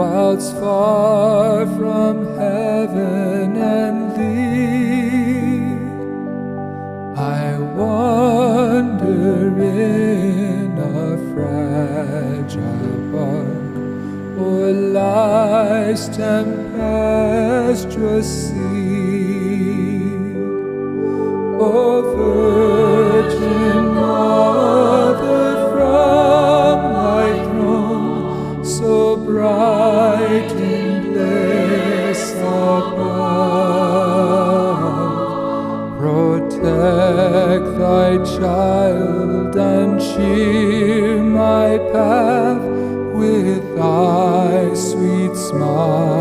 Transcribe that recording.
whilst far from heaven and thee. I wander in a fragile bark o'er life's tempestuous sea. O Virgin Mother, from thy throne so bright in bliss above, protect thy child and cheer my path with thy sweet smile.